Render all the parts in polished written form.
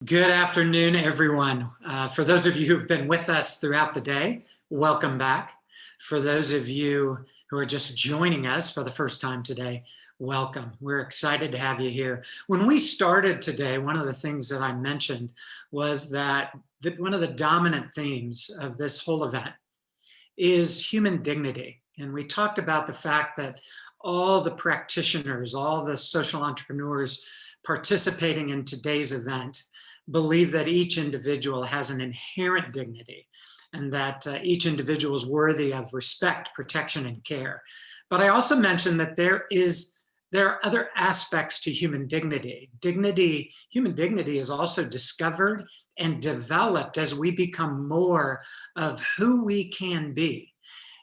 Good afternoon, everyone. For those of you who've been with us throughout the day, welcome back. For those of you who are just joining us for the first time today, welcome. We're excited to have you here. When we started today, one of the things that I mentioned was that one of the dominant themes of this whole event is human dignity. And we talked about the fact that all the practitioners, all the social entrepreneurs participating in today's event believe that each individual has an inherent dignity and that each individual is worthy of respect, protection, and care. But I also mentioned that there are other aspects to human dignity. Human dignity is also discovered and developed as we become more of who we can be.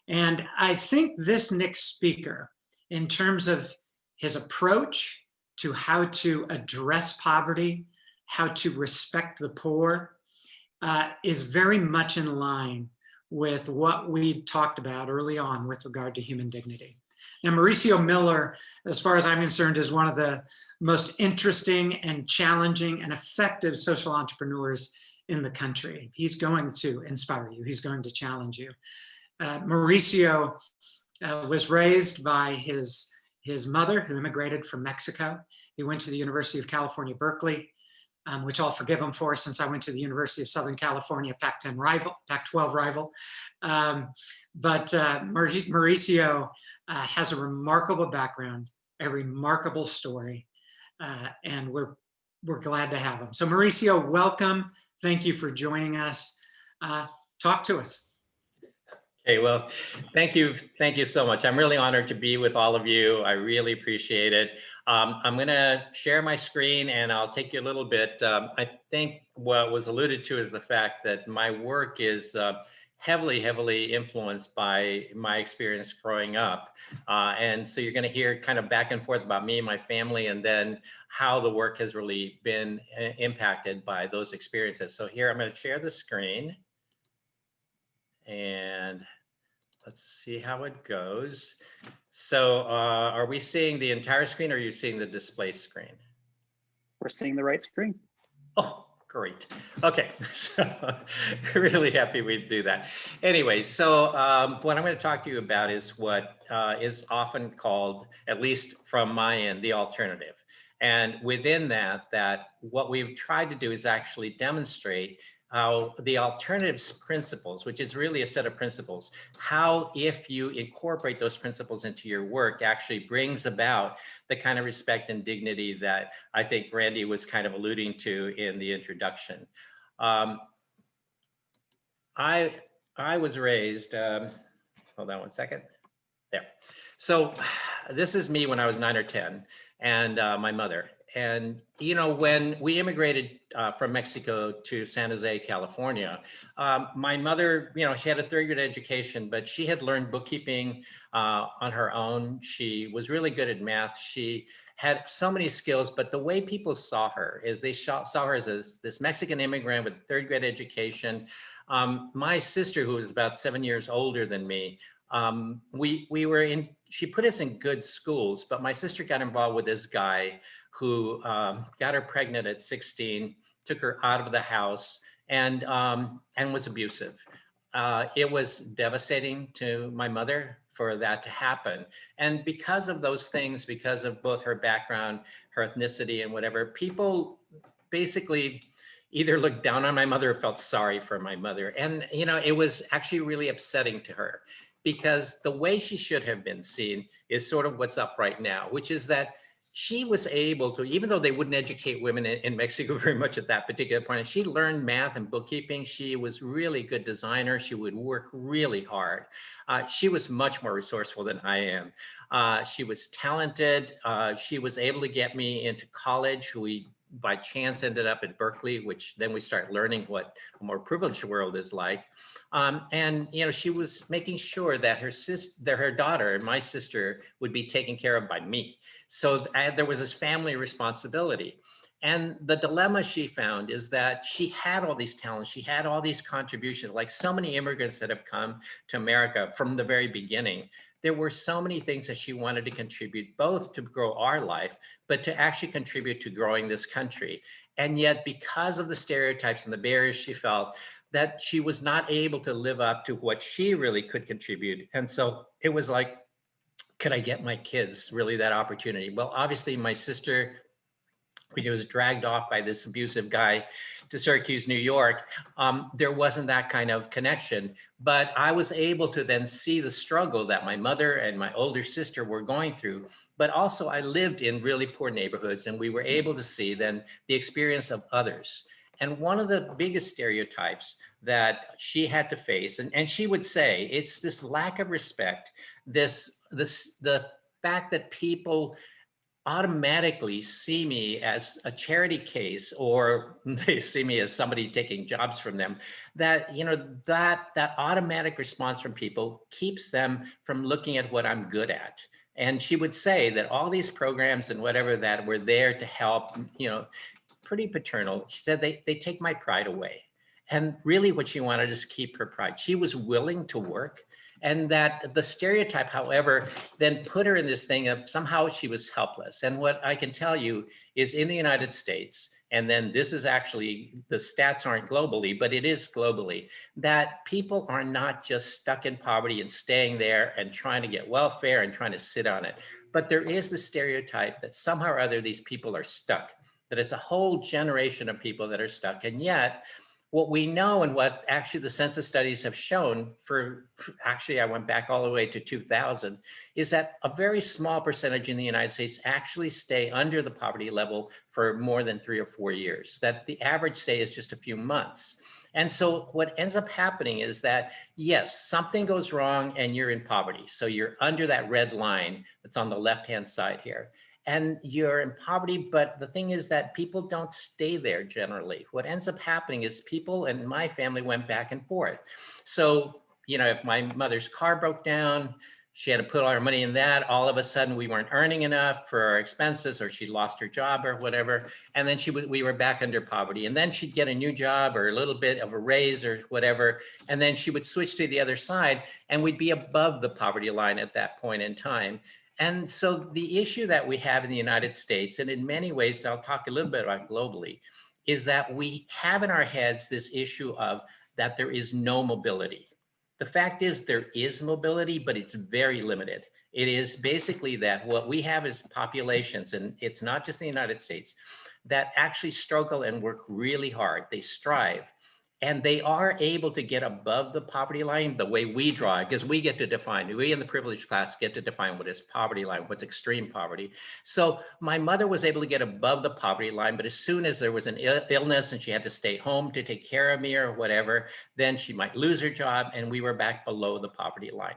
And I think this next speaker, in terms of his approach to how to address poverty, how to respect the poor, is very much in line with what we talked about early on with regard to human dignity. Now, Mauricio Miller, as far as I'm concerned, is one of the most interesting and challenging and effective social entrepreneurs in the country. He's going to inspire you. He's going to challenge you. Mauricio was raised by his mother, who immigrated from Mexico. He went to the University of California, Berkeley, which I'll forgive him for since I went to the University of Southern California, Pac-12 rival. But Mauricio has a remarkable background, a remarkable story, and we're glad to have him. So Mauricio, welcome. Thank you for joining us. Talk to us. Okay, well, thank you so much. I'm really honored to be with all of you. I really appreciate it. I'm going to share my screen and I'll take you a little bit. I think what was alluded to is the fact that my work is heavily influenced by my experience growing up. And so you're going to hear kind of back and forth about me and my family, and then how the work has really been impacted by those experiences. So here I'm going to share the screen. And let's see how it goes. So are we seeing the entire screen, or are you seeing the display screen? We're seeing the right screen. Oh, great. Okay, so really happy we do that. Anyway, so what I'm going to talk to you about is what is often called, at least from my end, the alternative. And within that what we've tried to do is actually demonstrate how the alternatives principles, which is really a set of principles, how if you incorporate those principles into your work actually brings about the kind of respect and dignity that I think Randy was kind of alluding to in the introduction. I was raised, hold on one second, there. So this is me when I was 9 or 10, and my mother. And, you know, when we immigrated from Mexico to San Jose, California, my mother, you know, she had a third grade education, but she had learned bookkeeping on her own. She was really good at math. She had so many skills, but the way people saw her is they saw her as this Mexican immigrant with a third grade education. My sister, who was about 7 years older than me, she put us in good schools, but my sister got involved with this guy who got her pregnant at 16, took her out of the house, and was abusive. It was devastating to my mother for that to happen. And because of those things, because of both her background, her ethnicity, and whatever, people basically either looked down on my mother or felt sorry for my mother. And, you know, it was actually really upsetting to her, because the way she should have been seen is sort of what's up right now, which is that she was able to, even though they wouldn't educate women in Mexico very much at that particular point, she learned math and bookkeeping. She was really good designer. She would work really hard. She was much more resourceful than I am. She was talented. She was able to get me into college. We by chance ended up at Berkeley, which then we start learning what a more privileged world is like. And you know, she was making sure that her daughter and my sister would be taken care of by me. So there was this family responsibility. And the dilemma she found is that she had all these talents, she had all these contributions, like so many immigrants that have come to America from the very beginning. There were so many things that she wanted to contribute, both to grow our life, but to actually contribute to growing this country. And yet, because of the stereotypes and the barriers she felt, that she was not able to live up to what she really could contribute. And so it was like, could I get my kids really that opportunity? Well, obviously my sister, which was dragged off by this abusive guy to Syracuse, New York, there wasn't that kind of connection. But I was able to then see the struggle that my mother and my older sister were going through. But also I lived in really poor neighborhoods, and we were able to see then the experience of others. And one of the biggest stereotypes that she had to face, and she would say, it's this lack of respect, the fact that people automatically see me as a charity case, or they see me as somebody taking jobs from them, that that automatic response from people keeps them from looking at what I'm good at. And she would say that all these programs and whatever that were there to help, pretty paternal. She said they take my pride away. And really what she wanted is to keep her pride. She was willing to work. And that the stereotype, however, then put her in this thing of somehow she was helpless. And what I can tell you is in the United States, and then this is actually, the stats aren't globally, but it is globally, that people are not just stuck in poverty and staying there and trying to get welfare and trying to sit on it. But there is the stereotype that somehow or other these people are stuck, that it's a whole generation of people that are stuck. And yet, what we know and what actually the census studies have shown actually I went back all the way to 2000, is that a very small percentage in the United States actually stay under the poverty level for more than 3 or 4 years, that the average stay is just a few months. And so what ends up happening is that, yes, something goes wrong and you're in poverty. So you're under that red line that's on the left-hand side here. And you're in poverty, but the thing is that people don't stay there generally. What ends up happening is people, and my family went back and forth. So, if my mother's car broke down, she had to put all her money in that. All of a sudden, we weren't earning enough for our expenses, or she lost her job or whatever. And then we were back under poverty. And then she'd get a new job or a little bit of a raise or whatever. And then she would switch to the other side, and we'd be above the poverty line at that point in time. And so the issue that we have in the United States, and in many ways, I'll talk a little bit about globally, is that we have in our heads this issue of that there is no mobility. The fact is there is mobility, but it's very limited. It is basically that what we have is populations, and it's not just the United States, that actually struggle and work really hard. They strive. And they are able to get above the poverty line the way we draw it, because we get to define, we in the privileged class get to define what is poverty line, what's extreme poverty. So my mother was able to get above the poverty line, but as soon as there was an illness and she had to stay home to take care of me or whatever, then she might lose her job and we were back below the poverty line.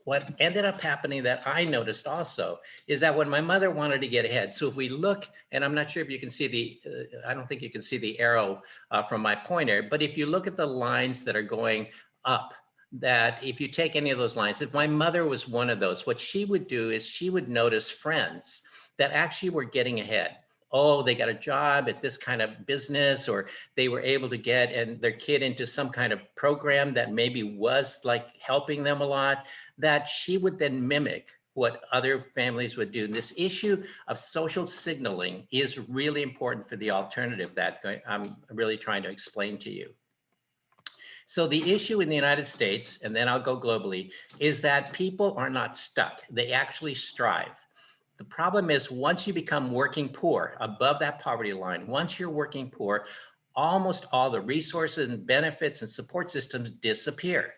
What ended up happening that I noticed also is that when my mother wanted to get ahead, so if we look, and I'm not sure if you can see I don't think you can see the arrow from my pointer, but if you look at the lines that are going up, that if you take any of those lines, if my mother was one of those, what she would do is she would notice friends that actually were getting ahead. Oh, they got a job at this kind of business, or they were able to get their kid into some kind of program that maybe was like helping them a lot, that she would then mimic what other families would do. And this issue of social signaling is really important for the alternative that I'm really trying to explain to you. So the issue in the United States, and then I'll go globally, is that people are not stuck. They actually strive. The problem is once you become working poor, above that poverty line, once you're working poor, almost all the resources and benefits and support systems disappear.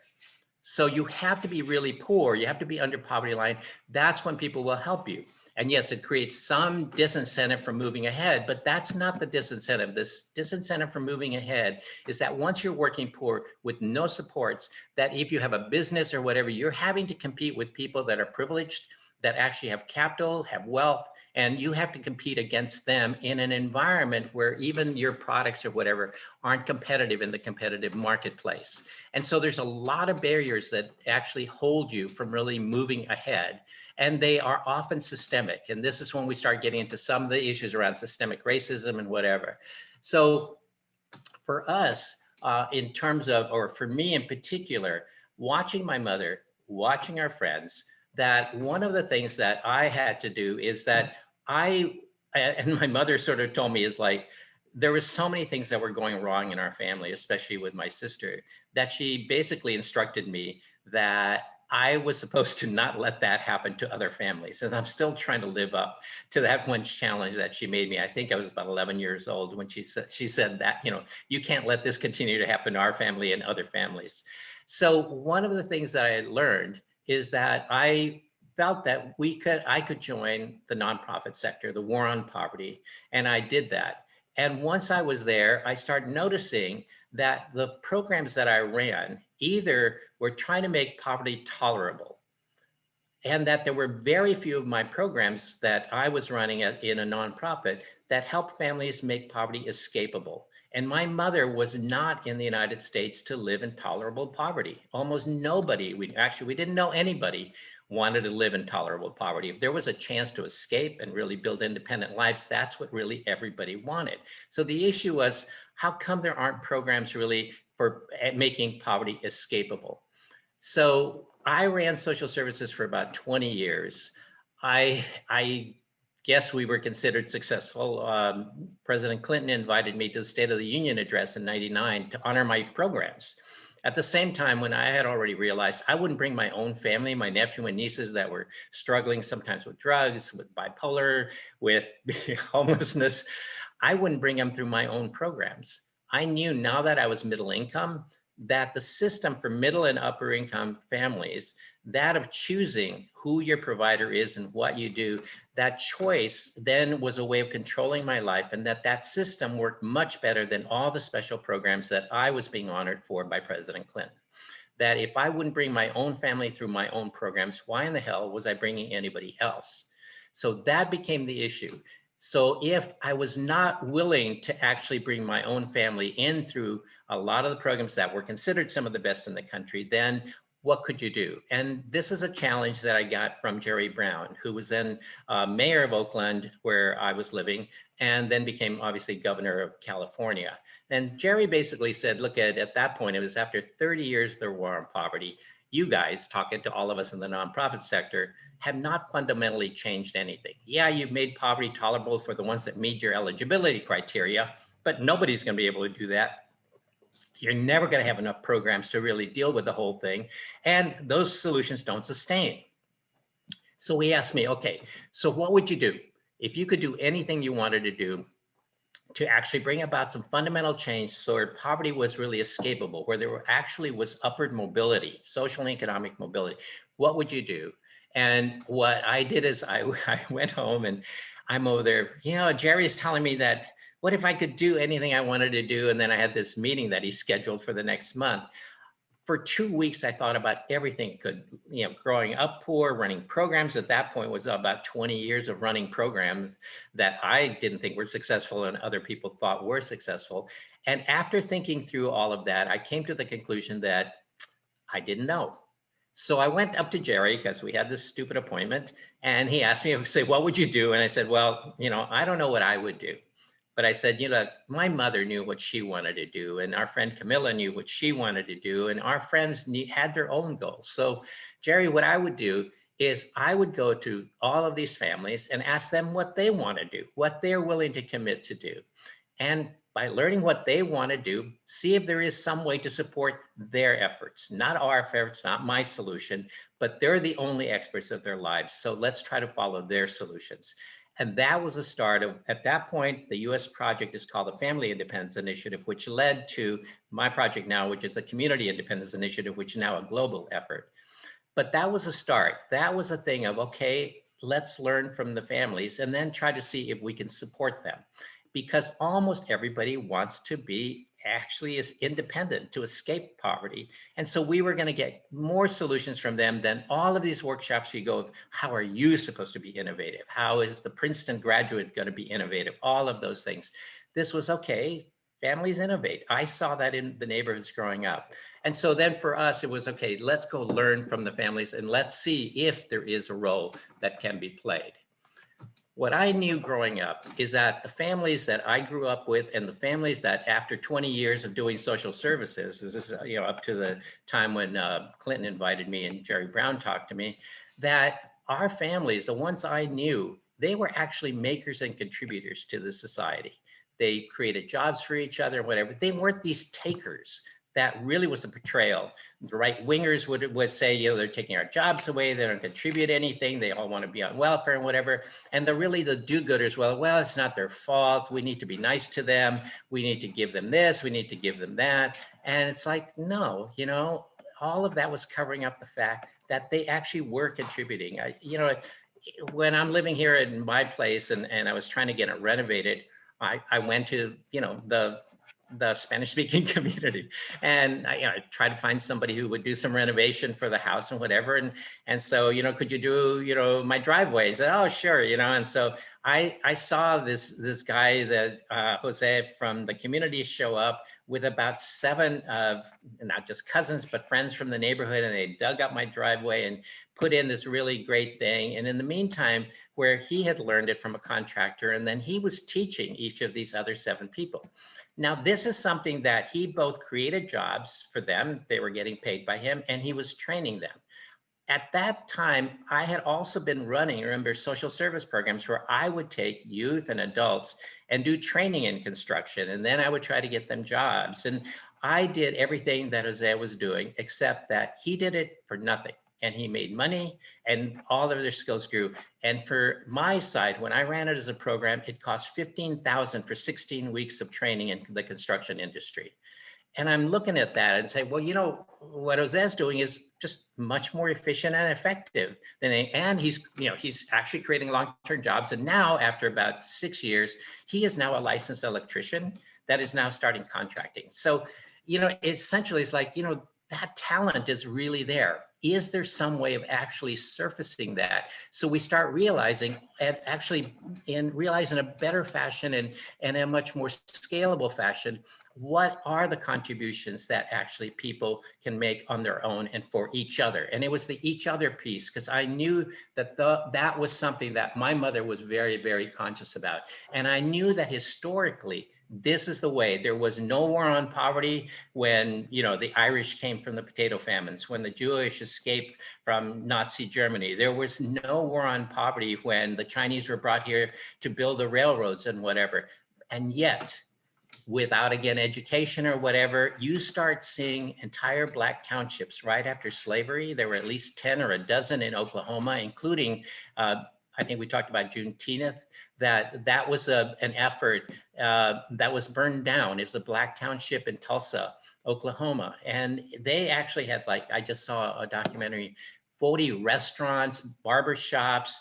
So you have to be really poor, you have to be under poverty line. That's when people will help you. And yes, it creates some disincentive from moving ahead, but that's not the disincentive. This disincentive from moving ahead is that once you're working poor with no supports, that if you have a business or whatever, you're having to compete with people that are privileged, that actually have capital, have wealth, and you have to compete against them in an environment where even your products or whatever aren't competitive in the competitive marketplace. And so there's a lot of barriers that actually hold you from really moving ahead. And they are often systemic. And this is when we start getting into some of the issues around systemic racism and whatever. So for us, in terms of, or for me in particular, watching my mother, watching our friends, that one of the things that I had to do is that and my mother sort of told me is like, there was so many things that were going wrong in our family, especially with my sister, that she basically instructed me that I was supposed to not let that happen to other families. And I'm still trying to live up to that one challenge that she made me. I think I was about 11 years old when she said that, you know, you can't let this continue to happen to our family and other families. So one of the things that I had learned is that I felt that I could join the nonprofit sector, the war on poverty, and I did that. And once I was there, I started noticing that the programs that I ran either were trying to make poverty tolerable, and that there were very few of my programs that I was running in a nonprofit that helped families make poverty escapable. And my mother was not in the United States to live in tolerable poverty. Almost nobody, we didn't know anybody wanted to live in tolerable poverty. If there was a chance to escape and really build independent lives, that's what really everybody wanted. So the issue was, how come there aren't programs really for making poverty escapable? So I ran social services for about 20 years. I guess we were considered successful. President Clinton invited me to the State of the Union address in '99 to honor my programs. At the same time, when I had already realized I wouldn't bring my own family, my nephew and nieces that were struggling sometimes with drugs, with bipolar, with homelessness, I wouldn't bring them through my own programs. I knew now that I was middle income, that the system for middle and upper income families, that of choosing who your provider is and what you do, that choice then was a way of controlling my life, and that system worked much better than all the special programs that I was being honored for by President Clinton. That if I wouldn't bring my own family through my own programs, why in the hell was I bringing anybody else? So that became the issue. So if I was not willing to actually bring my own family in through a lot of the programs that were considered some of the best in the country, then what could you do? And this is a challenge that I got from Jerry Brown, who was then mayor of Oakland, where I was living, and then became obviously governor of California. And Jerry basically said, look, at that point, it was after 30 years of the war on poverty, you guys, talking to all of us in the nonprofit sector, have not fundamentally changed anything. Yeah, you've made poverty tolerable for the ones that meet your eligibility criteria, but nobody's going to be able to do that. You're never going to have enough programs to really deal with the whole thing, and those solutions don't sustain. So he asked me, okay, so what would you do if you could do anything you wanted to do to actually bring about some fundamental change so where poverty was really escapable, where there actually was upward mobility, social and economic mobility? What would you do? And what I did is I went home, and I'm over there, you know, Jerry's telling me that, what if I could do anything I wanted to do? And then I had this meeting that he scheduled for the next month. For 2 weeks, I thought about everything could, you know, growing up poor, running programs. At that point was about 20 years of running programs that I didn't think were successful and other people thought were successful. And after thinking through all of that, I came to the conclusion that I didn't know. So I went up to Jerry, because we had this stupid appointment, and he asked me, say, what would you do? And I said, well, you know, I don't know what I would do. But I said, you know, my mother knew what she wanted to do, and our friend Camilla knew what she wanted to do, and our friends had their own goals. So Jerry, what I would do is I would go to all of these families and ask them what they want to do, what they're willing to commit to do. And by learning what they want to do, see if there is some way to support their efforts, not our efforts, not my solution, but they're the only experts of their lives. So let's try to follow their solutions. And that was the start of, at that point, the US project is called the Family Independence Initiative, which led to my project now, which is the Community Independence Initiative, which is now a global effort. But that was a start. That was a thing of, okay, let's learn from the families and then try to see if we can support them. Because almost everybody wants to be actually is independent, to escape poverty. And so we were going to get more solutions from them than all of these workshops you go of, how are you supposed to be innovative? How is the Princeton graduate going to be innovative? All of those things. This was, okay, families innovate. I saw that in the neighborhoods growing up. And so then for us, it was, okay, let's go learn from the families and let's see if there is a role that can be played. What I knew growing up is that the families that I grew up with and the families that after 20 years of doing social services, this is, you know, up to the time when Clinton invited me and Jerry Brown talked to me, that our families, the ones I knew, they were actually makers and contributors to the society. They created jobs for each other, whatever. They weren't these takers. That really was a portrayal. The right wingers would say, you know, they're taking our jobs away. They don't contribute anything. They all want to be on welfare and whatever. And the do-gooders, well, it's not their fault. We need to be nice to them. We need to give them this. We need to give them that. And it's like, no, you know, all of that was covering up the fact that they actually were contributing. You know, when I'm living here in my place and I was trying to get it renovated, I went to, you know, the Spanish-speaking community, and I tried to find somebody who would do some renovation for the house and whatever. And so, you know, could you do, you know, my driveway? I said, oh, sure, you know. And so I saw this guy, that Jose from the community, show up with about 7 of not just cousins but friends from the neighborhood, and they dug up my driveway and put in this really great thing. And in the meantime, where he had learned it from a contractor, and then he was teaching each of these other 7 people. Now, this is something that he both created jobs for them, they were getting paid by him, and he was training them. At that time, I had also been running, remember, social service programs where I would take youth and adults and do training in construction, and then I would try to get them jobs. And I did everything that Jose was doing, except that he did it for nothing. And he made money, and all of their skills grew. And for my side, when I ran it as a program, it cost $15,000 for 16 weeks of training in the construction industry. And I'm looking at that and say, well, you know, what Jose's doing is just much more efficient and effective than, and he's, you know, he's actually creating long-term jobs. And now, after about 6 years, he is now a licensed electrician that is now starting contracting. So, you know, essentially it's like, you know, that talent is really there. Is there some way of actually surfacing that? So we start realizing, and actually realize in a better fashion and a much more scalable fashion, what are the contributions that actually people can make on their own and for each other? And it was the each other piece, because I knew that that was something that my mother was very, very conscious about. And I knew that historically, this is the way. There was no war on poverty when, you know, the Irish came from the potato famines, when the Jewish escaped from Nazi Germany. There was no war on poverty when the Chinese were brought here to build the railroads and whatever. And yet, without, again, education or whatever, you start seeing entire Black townships right after slavery. There were at least 10 or a dozen in Oklahoma, including, I think we talked about Juneteenth, that was an effort that was burned down. It was a Black township in Tulsa, Oklahoma. And they actually had, like, I just saw a documentary, 40 restaurants, barbershops.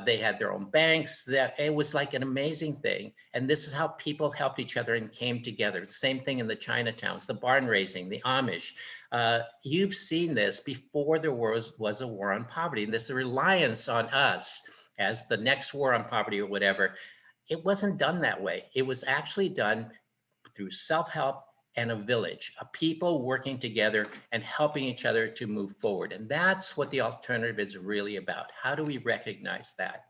They had their own banks. That it was like an amazing thing. And this is how people helped each other and came together. Same thing in the Chinatowns, the barn raising, the Amish. You've seen this before there was a war on poverty. And this reliance on us as the next war on poverty or whatever, it wasn't done that way. It was actually done through self-help and a village, a people working together and helping each other to move forward. And that's what the alternative is really about. How do we recognize that?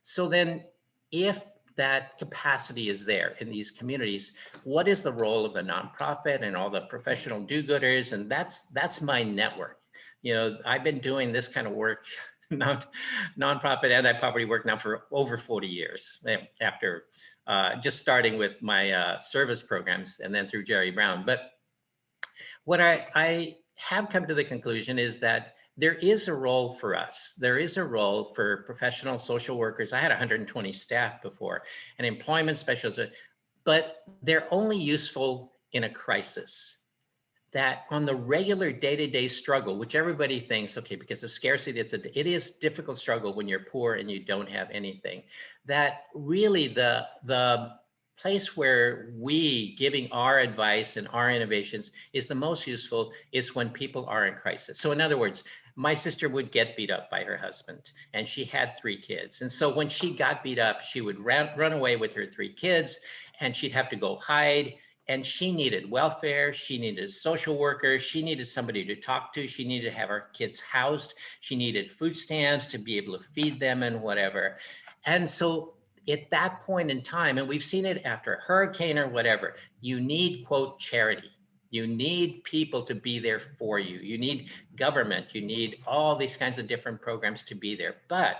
So then, if that capacity is there in these communities, what is the role of the nonprofit and all the professional do-gooders? And that's my network. You know, I've been doing this kind of work, nonprofit anti-poverty work now for over 40 years, after just starting with my service programs and then through Jerry Brown. But what I have come to the conclusion is that there is a role for us. There is a role for professional social workers. I had 120 staff before, and employment specialists, but they're only useful in a crisis. That on the regular day-to-day struggle, which everybody thinks, okay, because of scarcity, it is difficult struggle when you're poor and you don't have anything. That really the place where we giving our advice and our innovations is the most useful is when people are in crisis. So in other words, my sister would get beat up by her husband, and she had 3 kids. And so when she got beat up, she would run away with her 3 kids, and she'd have to go hide. And she needed welfare, she needed a social worker, she needed somebody to talk to, she needed to have her kids housed, she needed food stamps to be able to feed them and whatever. And so at that point in time, and we've seen it after a hurricane or whatever, you need, quote, charity. You need people to be there for you. You need government, you need all these kinds of different programs to be there. But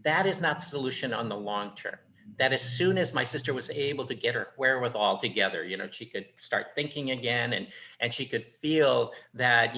that is not the solution on the long term. that as soon as my sister was able to get her wherewithal together, she could start thinking again, and she could feel that,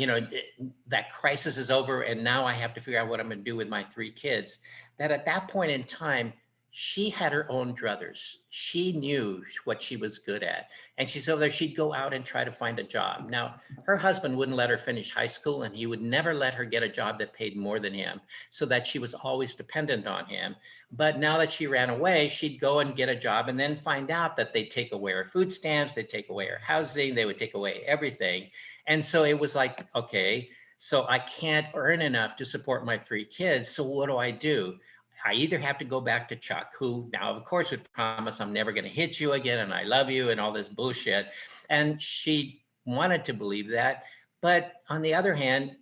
that crisis is over, and now I have to figure out what I'm going to do with my 3 kids. That at that point in time, she had her own druthers. She knew what she was good at. And she said that she'd go out and try to find a job. Now, her husband wouldn't let her finish high school, and he would never let her get a job that paid more than him, so that she was always dependent on him. But now that she ran away, she'd go and get a job and then find out that they'd take away her food stamps, they'd take away her housing, they would take away everything. And so it was like, okay, so I can't earn enough to support my 3 kids. So what do? I either have to go back to Chuck, who now, of course, would promise I'm never going to hit you again and I love you and all this bullshit. And she wanted to believe that. But on the other hand,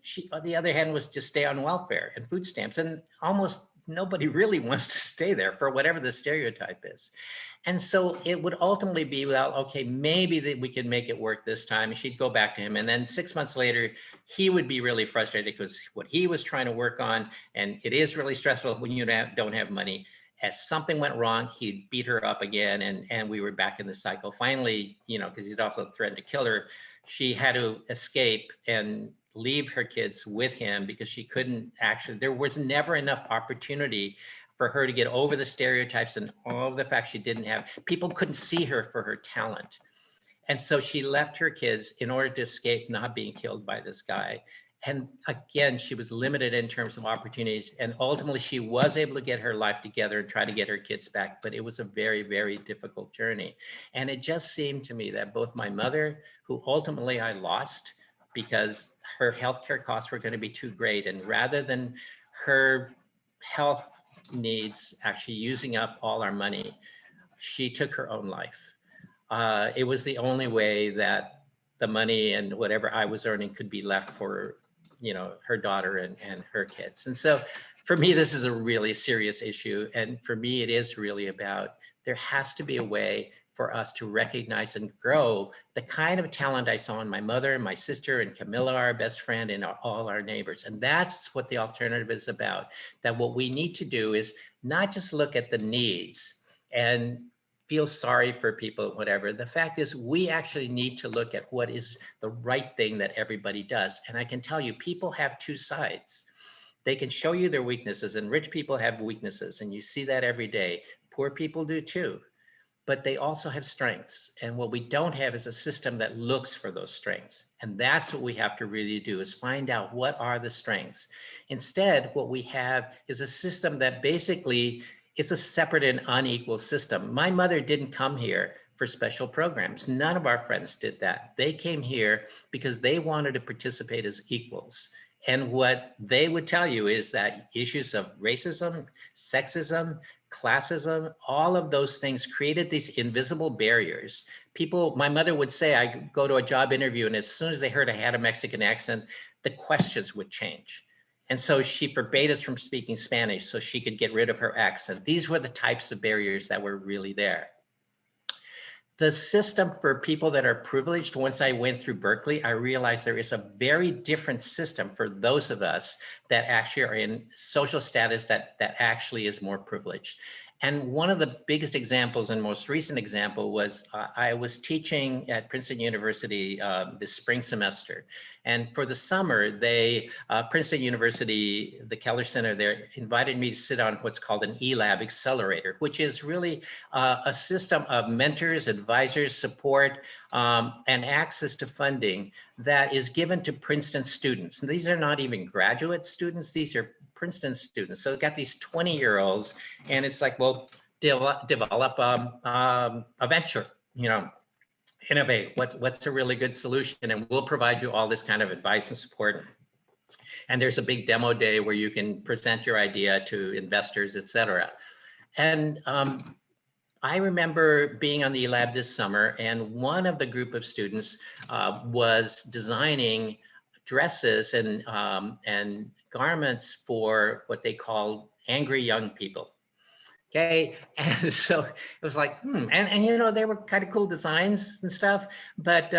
was to stay on welfare and food stamps. And almost nobody really wants to stay there for whatever the stereotype is. And so it would ultimately be, well, okay, maybe that we can make it work this time. She'd go back to him. And then 6 months later, he would be really frustrated because what he was trying to work on, and it is really stressful when you don't have money. As something went wrong, he'd beat her up again, and we were back in the cycle. Finally, because he'd also threatened to kill her, she had to escape and leave her kids with him because she couldn't there was never enough opportunity for her to get over the stereotypes and all of the facts she didn't have. People couldn't see her for her talent. And so she left her kids in order to escape not being killed by this guy. And again, she was limited in terms of opportunities. And ultimately, she was able to get her life together and try to get her kids back. But it was a very, very difficult journey. And it just seemed to me that both my mother, who ultimately I lost because her healthcare costs were going to be too great, and rather than her health needs actually using up all our money, she took her own life. It was the only way that the money and whatever I was earning could be left for, her daughter and her kids. And so for me, this is a really serious issue. And for me, it is really about, there has to be a way for us to recognize and grow the kind of talent I saw in my mother and my sister and Camilla, our best friend, and all our neighbors. And that's what the alternative is about. That what we need to do is not just look at the needs and feel sorry for people, whatever. The fact is, we actually need to look at what is the right thing that everybody does. And I can tell you, people have 2 sides. They can show you their weaknesses, and rich people have weaknesses, and you see that every day. Poor people do too. But they also have strengths. And what we don't have is a system that looks for those strengths. And that's what we have to really do, is find out what are the strengths. Instead, what we have is a system that basically is a separate and unequal system. My mother didn't come here for special programs. None of our friends did that. They came here because they wanted to participate as equals. And what they would tell you is that issues of racism, sexism, classism, all of those things created these invisible barriers. People, my mother would say, I go to a job interview, and as soon as they heard I had a Mexican accent, the questions would change. And so she forbade us from speaking Spanish so she could get rid of her accent. These were the types of barriers that were really there. The system for people that are privileged, once I went through Berkeley, I realized there is a very different system for those of us that actually are in social status that actually is more privileged. And one of the biggest examples and most recent example was I was teaching at Princeton University this spring semester. And for the summer, Princeton University, the Keller Center there, invited me to sit on what's called an eLab accelerator, which is really a system of mentors, advisors, support, and access to funding that is given to Princeton students. And these are not even graduate students, these are Princeton students. So we've got these 20-year-olds, and it's like, well, develop a venture, innovate. What's a really good solution? And we'll provide you all this kind of advice and support. And there's a big demo day where you can present your idea to investors, et cetera. And I remember being on the lab this summer, and one of the group of students was designing dresses and garments for what they call angry young people. Okay, and so it was like, and they were kind of cool designs and stuff, but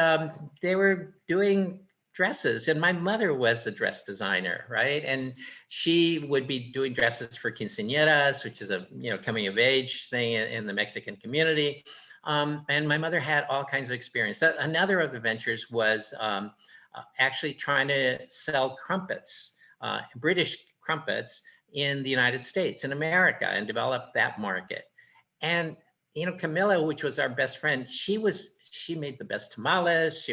they were doing dresses, and my mother was a dress designer, right? And she would be doing dresses for quinceañeras, which is a coming of age thing in the Mexican community. And my mother had all kinds of experience. Another of the ventures was actually trying to sell crumpets, British crumpets in the United States, in America, and develop that market. And Camilla, which was our best friend, she made the best tamales.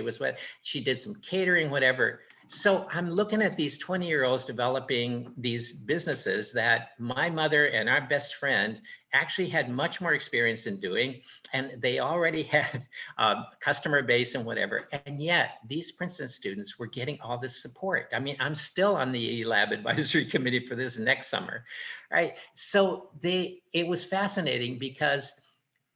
She did some catering, whatever. So I'm looking at these 20-year-olds developing these businesses that my mother and our best friend actually had much more experience in doing, and they already had a customer base and whatever. And yet these Princeton students were getting all this support. I mean, I'm still on the Lab Advisory Committee for this next summer, right? So it was fascinating because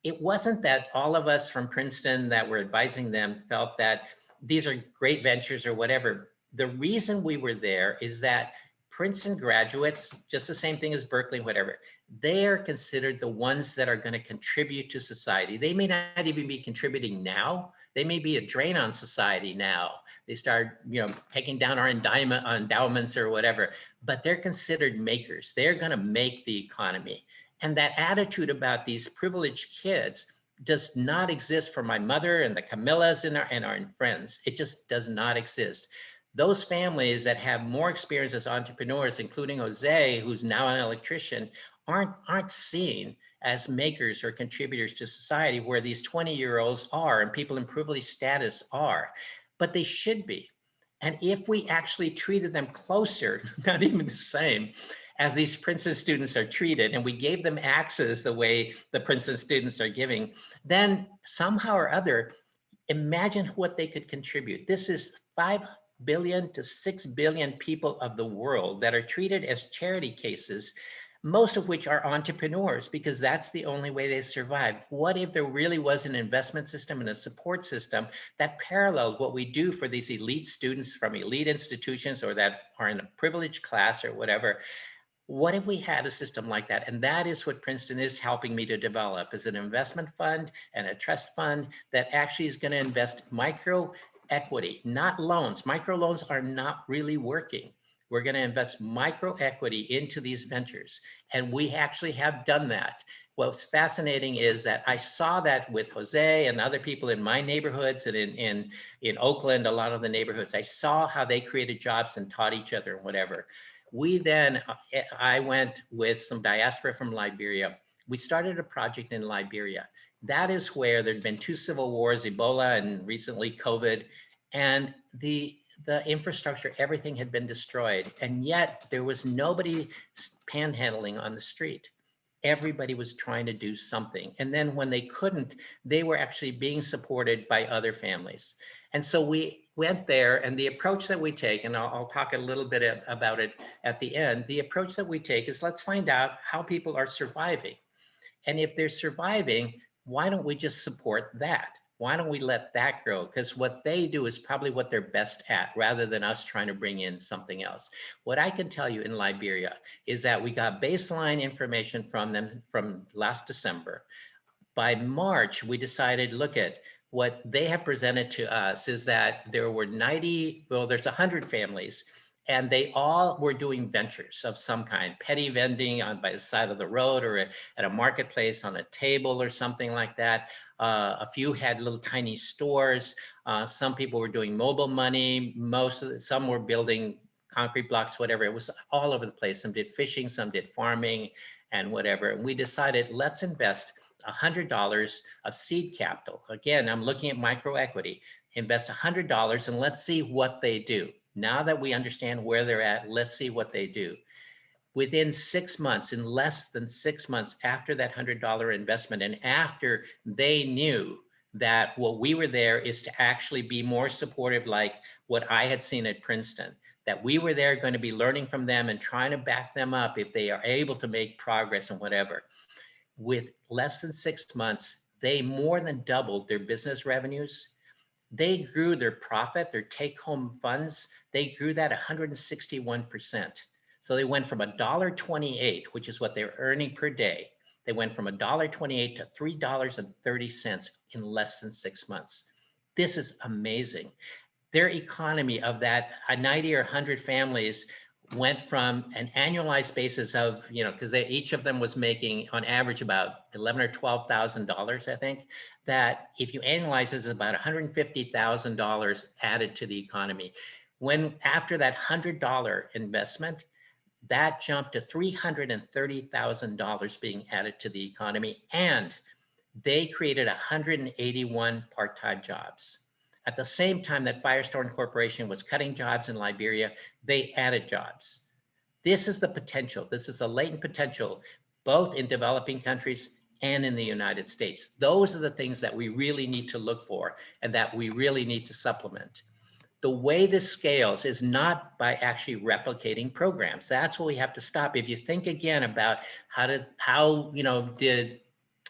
it wasn't that all of us from Princeton that were advising them felt that these are great ventures or whatever. The reason we were there is that Princeton graduates, just the same thing as Berkeley, whatever, they are considered the ones that are going to contribute to society. They may not even be contributing now. They may be a drain on society now. They start, taking down our endowments or whatever, but they're considered makers. They're going to make the economy. And that attitude about these privileged kids does not exist for my mother and the Camillas and our friends. It just does not exist. Those families that have more experience as entrepreneurs, including Jose, who's now an electrician, aren't seen as makers or contributors to society, where these 20-year-olds are and people in privileged status are. But they should be. And if we actually treated them closer, not even the same, as these Princeton students are treated, and we gave them access the way the Princeton students are giving, then somehow or other, imagine what they could contribute. This is 5 billion to 6 billion people of the world that are treated as charity cases, most of which are entrepreneurs, because that's the only way they survive. What if there really was an investment system and a support system that paralleled what we do for these elite students from elite institutions or that are in a privileged class or whatever? What if we had a system like that? And that is what Princeton is helping me to develop, is an investment fund and a trust fund that actually is going to invest micro equity, not loans. Micro loans are not really working. We're going to invest micro equity into these ventures. And we actually have done that. What's fascinating is that I saw that with Jose and other people in my neighborhoods and in Oakland, a lot of the neighborhoods. I saw how they created jobs and taught each other and whatever. I went with some diaspora from Liberia. We started a project in Liberia. That is where there'd been 2 civil wars, Ebola and recently COVID, and the infrastructure, everything had been destroyed. And yet there was nobody panhandling on the street. Everybody was trying to do something. And then when they couldn't, they were actually being supported by other families. And so we went there, and the approach that we take, and I'll talk a little bit about it at the end, the approach that we take is, let's find out how people are surviving. And if they're surviving, why don't we just support that? Why don't we let that grow? Because what they do is probably what they're best at, rather than us trying to bring in something else. What I can tell you in Liberia is that we got baseline information from them from last December. By March, we decided, look at what they have presented to us is that there were there's 100 families, and they all were doing ventures of some kind, petty vending by the side of the road or at a marketplace on a table or something like that. A few had little tiny stores. Some people were doing mobile money. Some were building concrete blocks, whatever. It was all over the place. Some did fishing, some did farming and whatever. And we decided, let's invest $100 of seed capital. Again, I'm looking at micro equity. Invest $100 and let's see what they do. Now that we understand where they're at, let's see what they do. Within 6 months, in less than 6 months after that $100 investment, and after they knew that what we were there is to actually be more supportive, like what I had seen at Princeton, that we were there going to be learning from them and trying to back them up if they are able to make progress and whatever. With less than 6 months, they more than doubled their business revenues. They grew their profit, their take-home funds, they grew that 161%. So they went from $1.28, which is what they're earning per day. They went from $1.28 to $3.30 in less than 6 months. This is amazing. their economy of that 90 or 100 families went from an annualized basis of, because each of them was making on average about $11,000 or $12,000, I think, that if you annualize it's about $150,000 added to the economy. When after that $100 investment, that jumped to $330,000 being added to the economy, and they created 181 part-time jobs. At the same time that Firestone Corporation was cutting jobs in Liberia, they added jobs. This is the potential. This is a latent potential, both in developing countries and in the United States. Those are the things that we really need to look for and that we really need to supplement. The way this scales is not by actually replicating programs. That's what we have to stop. If you think again about how did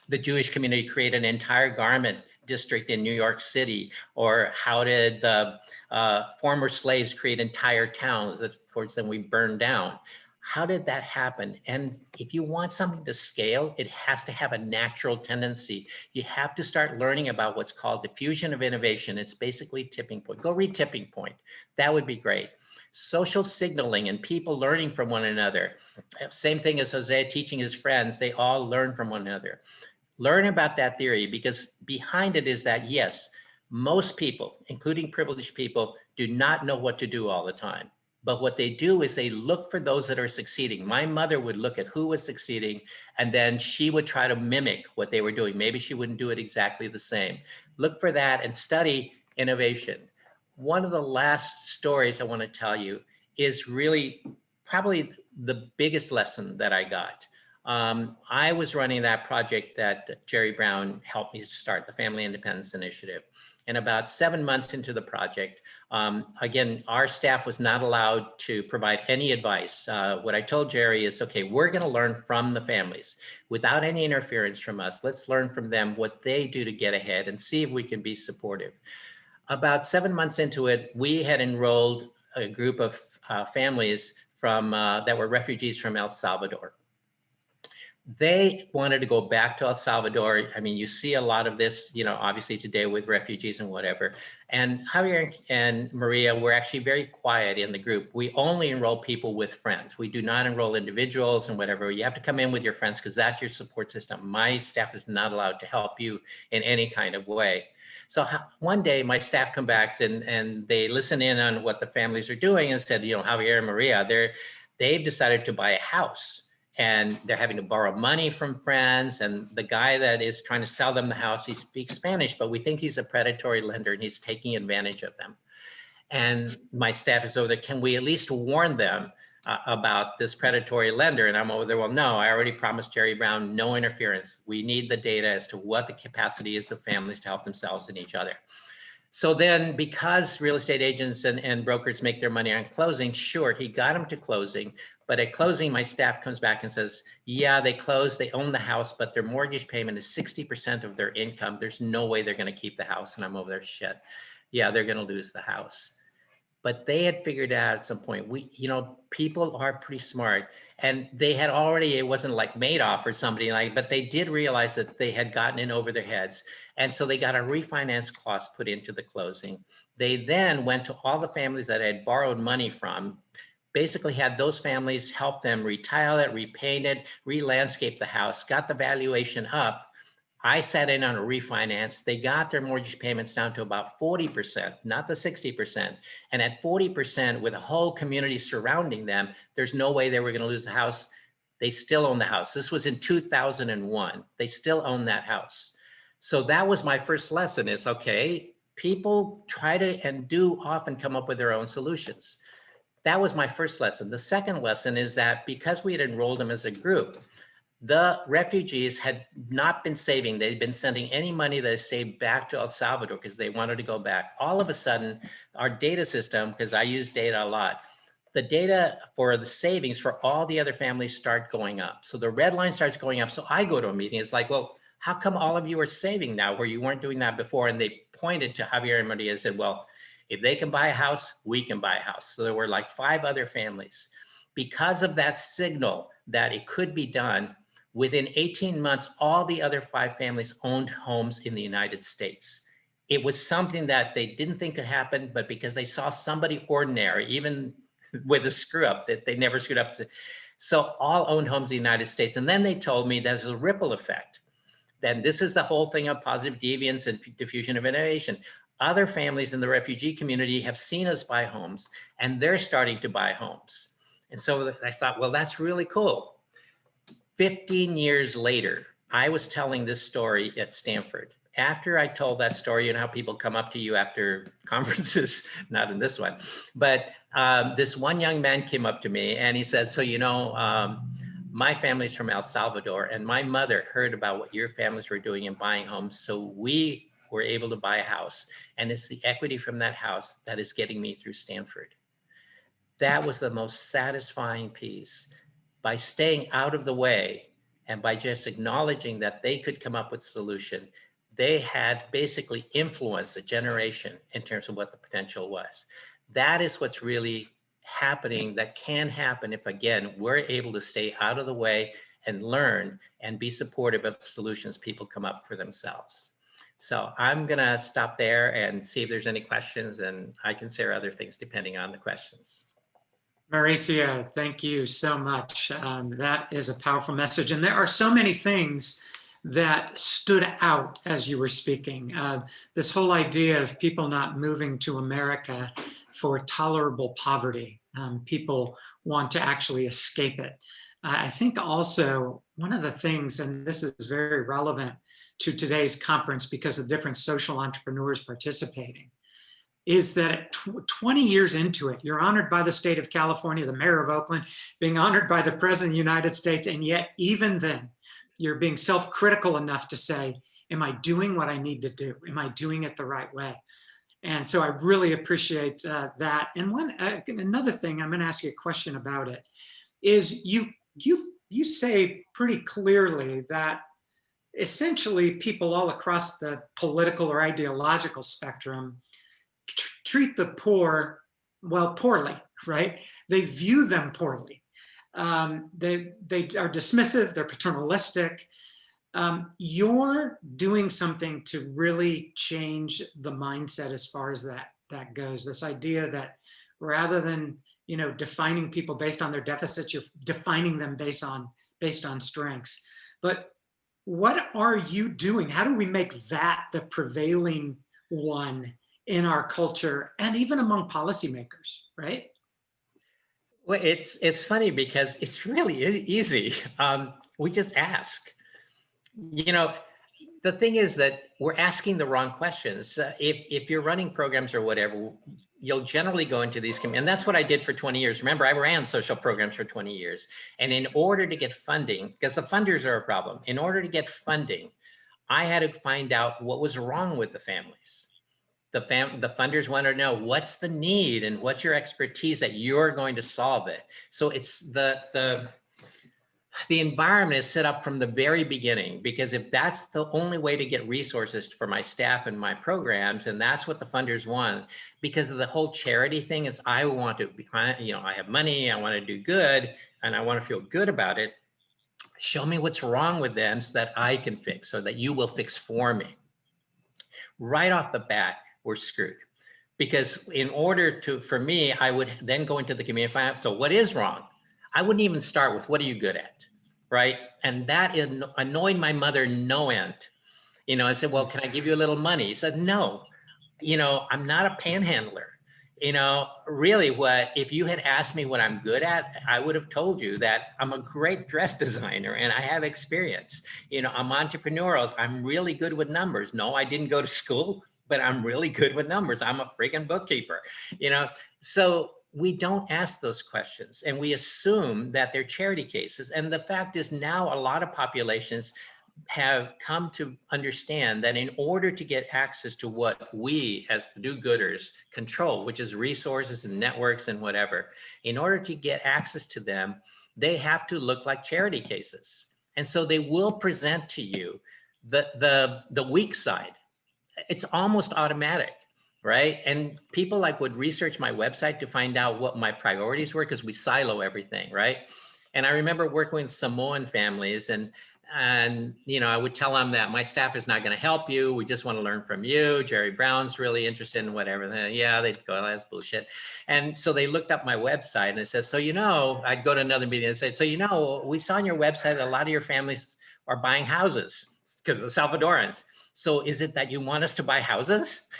the Jewish community create an entire garment district in New York City, or how did the former slaves create entire towns that, of course, then we burned down? How did that happen? And if you want something to scale, it has to have a natural tendency. You have to start learning about what's called diffusion of innovation. It's basically tipping point. Go read Tipping Point. That would be great. Social signaling and people learning from one another. Same thing as Jose teaching his friends. They all learn from one another. Learn about that theory, because behind it is that, yes, most people, including privileged people, do not know what to do all the time. But what they do is they look for those that are succeeding. My mother would look at who was succeeding, and then she would try to mimic what they were doing. Maybe she wouldn't do it exactly the same. Look for that and study innovation. One of the last stories I want to tell you is really probably the biggest lesson that I got. I was running that project that Jerry Brown helped me to start, the Family Independence Initiative. And about 7 months into the project, again, our staff was not allowed to provide any advice. What I told Jerry is, okay, we're going to learn from the families without any interference from us. Let's learn from them what they do to get ahead and see if we can be supportive. About 7 months into it, we had enrolled a group of families from that were refugees from El Salvador. They wanted to go back to El Salvador. I mean, you see a lot of this, obviously today with refugees and whatever. And Javier and Maria were actually very quiet in the group. We only enroll people with friends. We do not enroll individuals and whatever. You have to come in with your friends because that's your support system. My staff is not allowed to help you in any kind of way. So one day my staff come back and they listen in on what the families are doing and said, Javier and Maria, they've decided to buy a house. And they're having to borrow money from friends. And the guy that is trying to sell them the house, he speaks Spanish, but we think he's a predatory lender and he's taking advantage of them. And my staff is over there, can we at least warn them about this predatory lender? And I'm over there, well, no, I already promised Jerry Brown, no interference. We need the data as to what the capacity is of families to help themselves and each other. So then, because real estate agents and brokers make their money on closing, sure, he got them to closing. But at closing, my staff comes back and says, yeah, they closed, they own the house, but their mortgage payment is 60% of their income. There's no way they're going to keep the house. And I'm over there, shit. Yeah, they're going to lose the house. But they had figured out at some point, people are pretty smart. And they had already, it wasn't like Madoff or somebody but they did realize that they had gotten in over their heads. And so they got a refinance clause put into the closing. They then went to all the families that had borrowed money from, basically had those families help them retile it, repaint it, re-landscape the house, got the valuation up. I sat in on a refinance. They got their mortgage payments down to about 40%, not the 60%. And at 40% with a whole community surrounding them, there's no way they were going to lose the house. They still own the house. This was in 2001. They still own that house. So that was my first lesson is, okay, people try to and do often come up with their own solutions. That was my first lesson. The second lesson is that because we had enrolled them as a group, the refugees had not been saving. They'd been sending any money they saved back to El Salvador because they wanted to go back. All of a sudden, our data system, because I use data a lot, the data for the savings for all the other families start going up. So the red line starts going up. So I go to a meeting. It's like, well, how come all of you are saving now where you weren't doing that before? And they pointed to Javier and Maria and said, well, if they can buy a house, we can buy a house. So there were like 5 other families. Because of that signal that it could be done, within 18 months, all the other 5 families owned homes in the United States. it was something that they didn't think could happen, but because they saw somebody ordinary, even with a screw up, that they never screwed up. So all owned homes in the United States. And then they told me there's a ripple effect. Then this is the whole thing of positive deviance and diffusion of innovation. Other families in the refugee community have seen us buy homes, and they're starting to buy homes. And so I thought, well, that's really cool. 15 years later, I was telling this story at Stanford. After I told that story, you know how people come up to you after conferences, not in this one, but this one young man came up to me and he said, so, you know, my family's from El Salvador, and my mother heard about what your families were doing in buying homes. So we were able to buy a house, and it's the equity from that house that is getting me through Stanford. That was the most satisfying piece. By staying out of the way and by just acknowledging that they could come up with a solution, they had basically influenced a generation in terms of what the potential was. That is what's really happening, that can happen if, again, we're able to stay out of the way and learn and be supportive of solutions people come up for themselves. So I'm gonna stop there and see if there's any questions, and I can share other things depending on the questions. Mauricio, thank you so much. That is a powerful message. And there are so many things that stood out as you were speaking. This whole idea of people not moving to America for tolerable poverty. People want to actually escape it. I think also one of the things, and this is very relevant to today's conference because of different social entrepreneurs participating, is that 20 years into it, you're honored by the state of California, the mayor of Oakland, being honored by the president of the United States, and yet even then, you're being self-critical enough to say, am I doing what I need to do? Am I doing it the right way? And so I really appreciate that. And another thing, I'm gonna ask you a question about it, is you say pretty clearly that essentially people all across the political or ideological spectrum treat the poor, well, poorly, right? They view them poorly. They are dismissive, they're paternalistic. You're doing something to really change the mindset as far as that goes. This idea that rather than, you know, defining people based on their deficits, you're defining them based on strengths. But what are you doing? How do we make that the prevailing one in our culture and even among policymakers, right? Well, it's funny because it's really easy. We just ask. You know, the thing is that we're asking the wrong questions. If you're running programs or whatever, you'll generally go into these, and that's what I did for 20 years. Remember, I ran social programs for 20 years. And in order to get funding, because the funders are a problem, in order to get funding, I had to find out what was wrong with the families. The funders want to know what's the need and what's your expertise that you're going to solve it. So it's the environment is set up from the very beginning, because if that's the only way to get resources for my staff and my programs, and that's what the funders want, because of the whole charity thing is I want to be, you know, I have money, I want to do good, and I want to feel good about it. Show me what's wrong with them so that I can fix, so that you will fix for me. Right off the bat, we're screwed. Because in order to, for me, I would then go into the community and find out, so what is wrong? I wouldn't even start with what are you good at, right? And that annoyed my mother no end. You know, I said, well, can I give you a little money? He said, no, you know, I'm not a panhandler. You know, really if you had asked me what I'm good at, I would have told you that I'm a great dress designer and I have experience. You know, I'm entrepreneurial, I'm really good with numbers. No, I didn't go to school, but I'm really good with numbers. I'm a freaking bookkeeper, you know? So we don't ask those questions and we assume that they're charity cases. And the fact is now a lot of populations have come to understand that in order to get access to what we as the do-gooders control, which is resources and networks and whatever, in order to get access to them, they have to look like charity cases. And so they will present to you the weak side. It's almost automatic. Right? And people would research my website to find out what my priorities were, because we silo everything, right? And I remember working with Samoan families, and And, you know, I would tell them that my staff is not going to help you. We just want to learn from you. Jerry Brown's really interested in whatever. And yeah, they'd go, oh, that's bullshit. And so they looked up my website and it says, so, you know, I'd go to another meeting and say, so, you know, we saw on your website that a lot of your families are buying houses because of the Salvadorans. So is it that you want us to buy houses?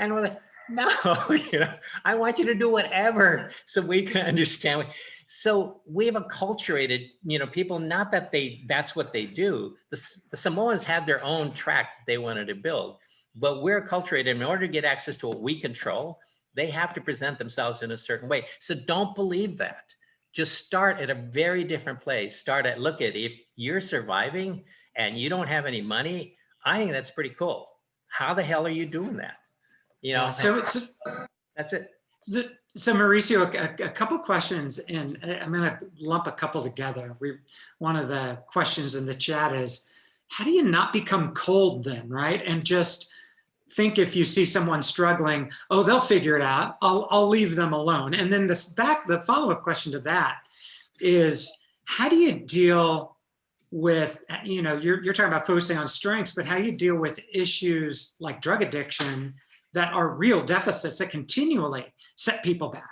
And we're like, no, you know, I want you to do whatever so we can understand. So we have acculturated, you know, people, not that that's what they do. The Samoans had their own track that they wanted to build, but we're acculturated. In order to get access to what we control, they have to present themselves in a certain way. So don't believe that. Just start at a very different place. Start at, look at, if you're surviving and you don't have any money, I think that's pretty cool. How the hell are you doing that? You know, so that's it. So Mauricio, a couple of questions, and I'm going to lump a couple together. One of the questions in the chat is, how do you not become cold then, right? And just think, if you see someone struggling, oh, they'll figure it out. I'll leave them alone. And then the follow-up question to that is, how do you deal with, you know, you're talking about focusing on strengths, but how you deal with issues like drug addiction that are real deficits that continually set people back.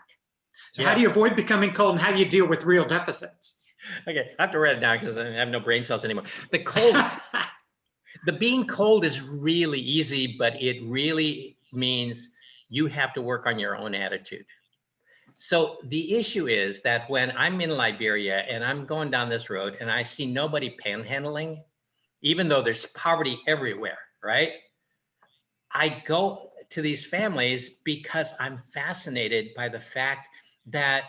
So how do you avoid becoming cold, and how do you deal with real deficits? Okay, I have to write it down because I have no brain cells anymore. The cold, the being cold is really easy, but it really means you have to work on your own attitude. So the issue is that when I'm in Liberia and I'm going down this road and I see nobody panhandling, even though there's poverty everywhere, right? I go to these families because I'm fascinated by the fact that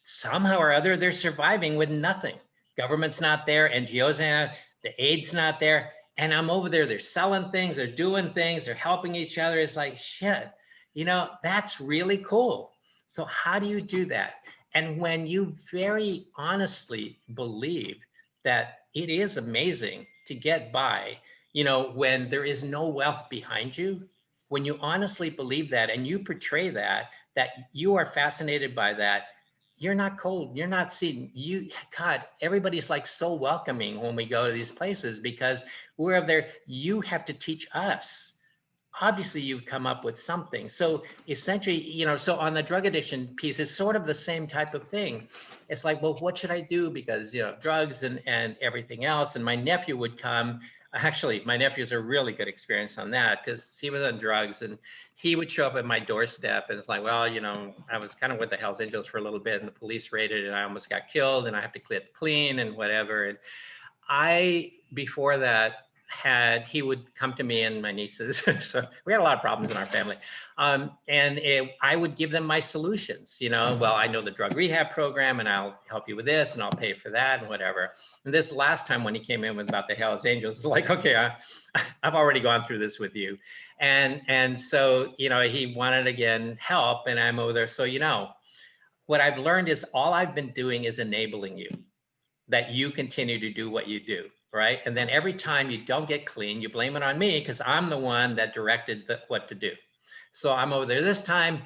somehow or other they're surviving with nothing. Government's not there, NGOs not, the aid's not there, and I'm over there, they're selling things, they're doing things, they're helping each other. It's like, shit, you know, that's really cool. So how do you do that? And when you very honestly believe that it is amazing to get by, you know, when there is no wealth behind you, when you honestly believe that and you portray that you are fascinated by that, you're not cold, you're not seeing, God, everybody's like so welcoming when we go to these places because we're over there, you have to teach us. Obviously you've come up with something. So essentially, you know, so on the drug addiction piece, it's sort of the same type of thing. It's like, well, what should I do? Because, you know, drugs and everything else. And my nephew would come. Actually, my nephew's a really good experience on that because he was on drugs and he would show up at my doorstep and it's like, well, you know, I was kind of with the Hells Angels for a little bit and the police raided and I almost got killed and I have to clean and whatever. And before that, he would come to me and my nieces. So we had a lot of problems in our family. I would give them my solutions, you know, well, I know the drug rehab program and I'll help you with this and I'll pay for that and whatever. And this last time when he came in with about the Hells Angels, it's like, okay, I've already gone through this with you. And so, you know, he wanted again help and I'm over there. So, you know, what I've learned is all I've been doing is enabling you, that you continue to do what you do. Right. And then every time you don't get clean, you blame it on me because I'm the one that directed what to do. So I'm over there this time.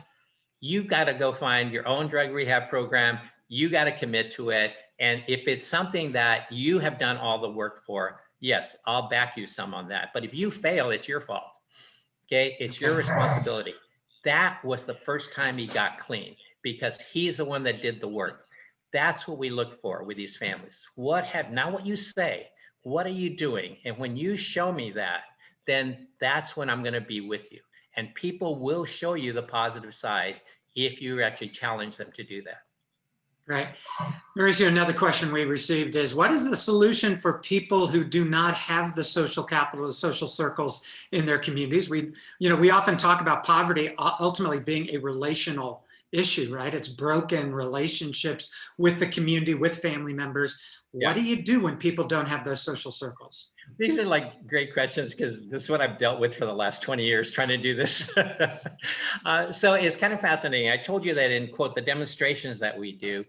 You got to go find your own drug rehab program. You got to commit to it. And if it's something that you have done all the work for, yes, I'll back you some on that. But if you fail, it's your fault. Okay. It's your responsibility. That was the first time he got clean because he's the one that did the work. That's what we look for with these families. Not what you say. What are you doing? And when you show me that, then that's when I'm going to be with you. And people will show you the positive side if you actually challenge them to do that. Right. Mauricio, another question we received is, what is the solution for people who do not have the social capital, the social circles in their communities? We often talk about poverty ultimately being a relational issue, right? It's broken relationships with the community, with family members. What do you do when people don't have those social circles? These are like great questions because this is what I've dealt with for the last 20 years trying to do this. So it's kind of fascinating. I told you that in quote, the demonstrations that we do,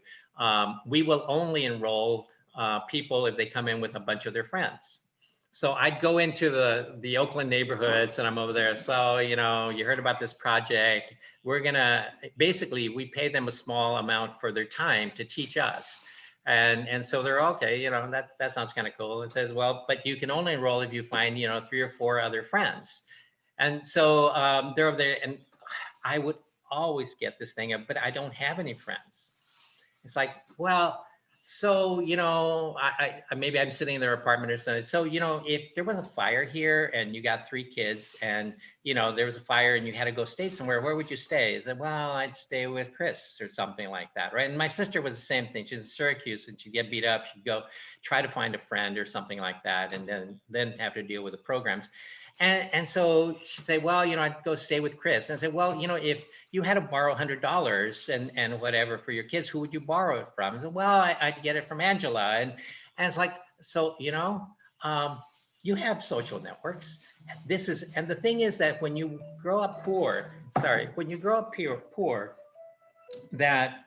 we will only enroll people if they come in with a bunch of their friends. So I'd go into the Oakland neighborhoods and I'm over there. So, you know, you heard about this project. We're gonna, basically, we pay them a small amount for their time to teach us. And so they're okay, that sounds kind of cool. It says, well, but you can only enroll if you find, 3 or 4 other friends. And so they're over there, and I would always get this thing of, but I don't have any friends. It's like, well, so, maybe I'm sitting in their apartment or something. So, if there was a fire here and you got 3 kids and, there was a fire and you had to go stay somewhere, where would you stay? I said, well, I'd stay with Chris or something like that, right? And my sister was the same thing. She's in Syracuse, and she'd get beat up. She'd go try to find a friend or something like that, and then have to deal with the programs. And so she'd say, well, I'd go stay with Chris. And I said, well, if you had to borrow $100 and whatever for your kids, who would you borrow it from? I said, well, I'd get it from Angela. And it's like, so, you have social networks. And the thing is that when you grow up poor, that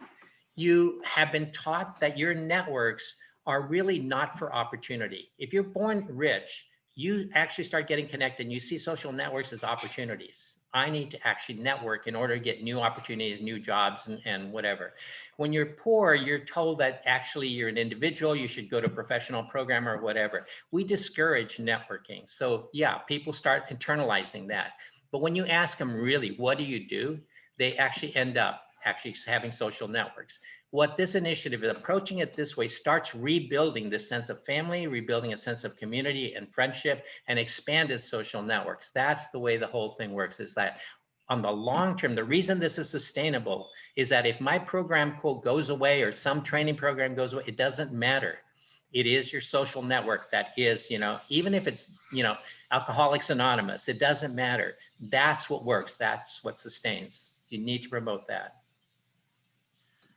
you have been taught that your networks are really not for opportunity. If you're born rich, you actually start getting connected and you see social networks as opportunities. I need to actually network in order to get new opportunities, new jobs, and whatever. When you're poor, you're told that actually you're an individual, you should go to a professional program or whatever. We discourage networking. So yeah, people start internalizing that. But when you ask them really, what do? They actually end up having social networks. What this initiative is approaching it this way starts rebuilding this sense of family, rebuilding a sense of community and friendship, and expanded social networks. That's the way the whole thing works, is that on the long term, the reason this is sustainable is that if my program quote goes away or some training program goes away, it doesn't matter. It is your social network that is, even if it's, Alcoholics Anonymous, it doesn't matter. That's what works. That's what sustains. You need to promote that.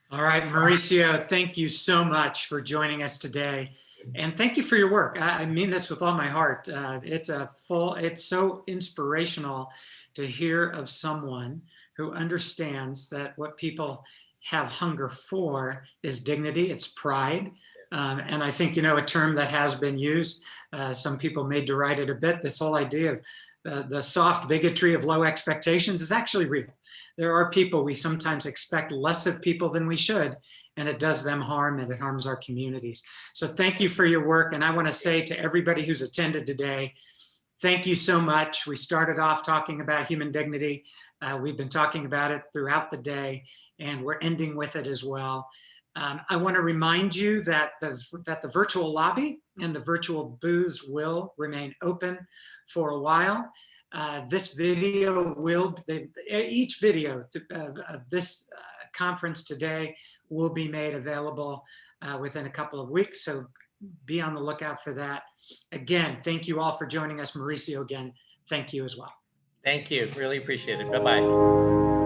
All right, Mauricio, thank you so much for joining us today. And thank you for your work. I mean this with all my heart. It's so inspirational to hear of someone who understands that what people have hunger for is dignity, it's pride. And I think, a term that has been used, some people may deride it a bit, this whole idea of the soft bigotry of low expectations is actually real. There are people, we sometimes expect less of people than we should, and it does them harm, and it harms our communities. So thank you for your work. And I want to say to everybody who's attended today, thank you so much. We started off talking about human dignity. We've been talking about it throughout the day, and we're ending with it as well. I want to remind you that the virtual lobby and the virtual booths will remain open for a while. This video each video of this conference today will be made available within a couple of weeks. So be on the lookout for that. Again, thank you all for joining us. Mauricio, again, thank you as well. Thank you. Really appreciate it. Bye-bye.